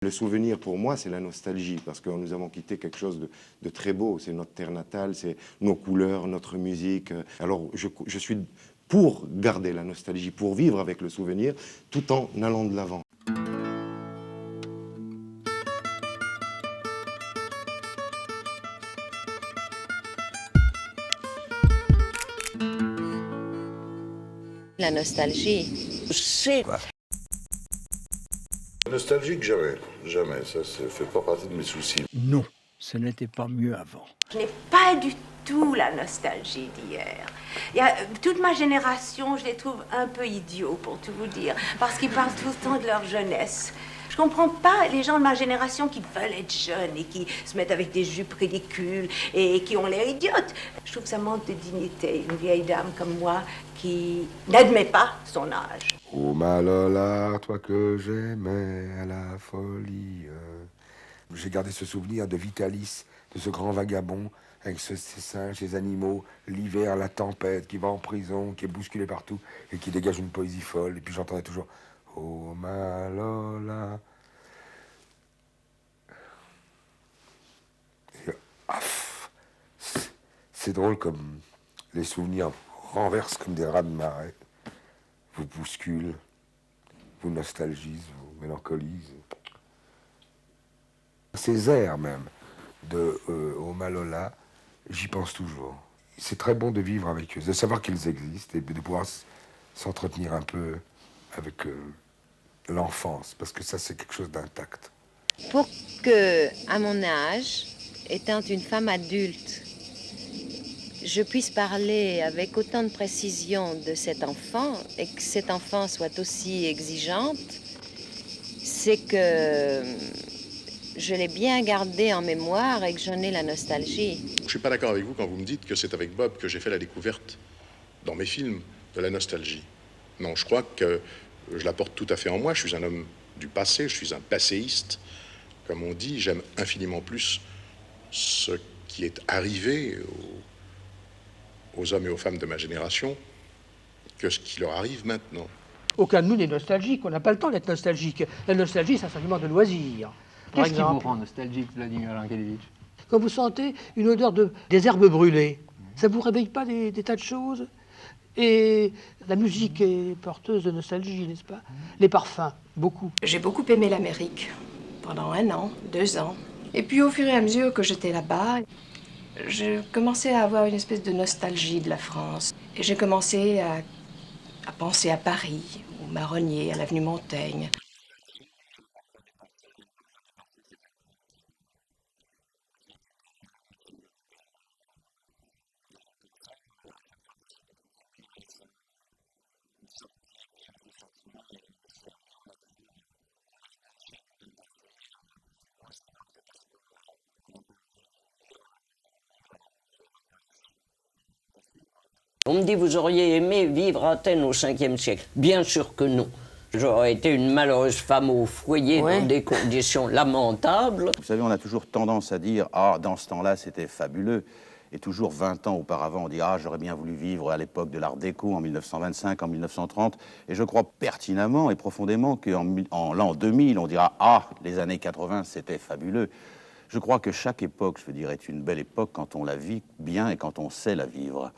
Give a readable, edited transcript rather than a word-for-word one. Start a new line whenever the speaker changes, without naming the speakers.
Le souvenir, pour moi, c'est la nostalgie, parce que nous avons quitté quelque chose de très beau. C'est notre terre natale, c'est nos couleurs, notre musique. Alors, je suis pour garder la nostalgie, pour vivre avec le souvenir, tout en allant de l'avant.
La nostalgie.
C'est
Nostalgique, jamais. Jamais. Ça ne fait pas partie de mes soucis.
non, ce n'était pas mieux avant.
Je n'ai pas du tout la nostalgie d'hier. Toute ma génération, je les trouve un peu idiots, pour tout vous dire, parce qu'ils parlent tout le temps de leur jeunesse. Je comprends pas les gens de ma génération qui veulent être jeunes et qui se mettent avec des jupes ridicules et qui ont l'air idiotes. Je trouve que ça manque de dignité, une vieille dame comme moi qui n'admet pas son âge.
Oh Malola, toi que j'aimais à la folie. J'ai gardé ce souvenir de Vitalis, de ce grand vagabond, avec ses singes, ses animaux, l'hiver, la tempête, qui va en prison, qui est bousculé partout, et qui dégage une poésie folle. Et puis j'entendais toujours « Oh Malola ». C'est drôle comme les souvenirs renversent comme des rats de marée, vous bousculent, vous nostalgisent, vous mélancolisent. Ces airs même de Au Malola, j'y pense toujours. C'est très bon de vivre avec eux, de savoir qu'ils existent et de pouvoir s'entretenir un peu avec l'enfance, parce que ça c'est quelque chose d'intact.
Pour que, à mon âge, étant une femme adulte, je puisse parler avec autant de précision de cet enfant et que cet enfant soit aussi exigeante, c'est que je l'ai bien gardé en mémoire et que j'en ai la nostalgie.
Je ne suis pas d'accord avec vous quand vous me dites que c'est avec Bob que j'ai fait la découverte, dans mes films, de la nostalgie. Non, je crois que je la porte tout à fait en moi. Je suis un homme du passé, je suis un passéiste. Comme on dit, j'aime infiniment plus ce qui est arrivé aux hommes et aux femmes de ma génération que ce qui leur arrive maintenant.
Aucun de nous n'est nostalgique, on n'a pas le temps d'être nostalgique. La nostalgie, c'est un sentiment de loisir.
Qu'est-ce qui vous rend nostalgique, Vladimir Lankelevitch?
Quand vous sentez une odeur des herbes brûlées, ça ne vous réveille pas des tas de choses? Et la musique est porteuse de nostalgie, n'est-ce pas? Les parfums, beaucoup.
J'ai beaucoup aimé l'Amérique pendant 1 an, 2 ans. Et puis au fur et à mesure que j'étais là-bas, je commençais à avoir une espèce de nostalgie de la France. Et j'ai commencé à penser à Paris, au Marronnier, à l'avenue Montaigne.
On me dit, vous auriez aimé vivre à Athènes au 5e siècle. Bien sûr que non. J'aurais été une malheureuse femme au foyer dans des conditions lamentables.
Vous savez, on a toujours tendance à dire « Ah, dans ce temps-là, c'était fabuleux ». Et toujours 20 ans auparavant, on dit « Ah, j'aurais bien voulu vivre à l'époque de l'Art déco, en 1925, en 1930 ». Et je crois pertinemment et profondément qu'en l'an 2000, on dira « Ah, les années 80, c'était fabuleux ». Je crois que chaque époque, je veux dire, est une belle époque quand on la vit bien et quand on sait la vivre.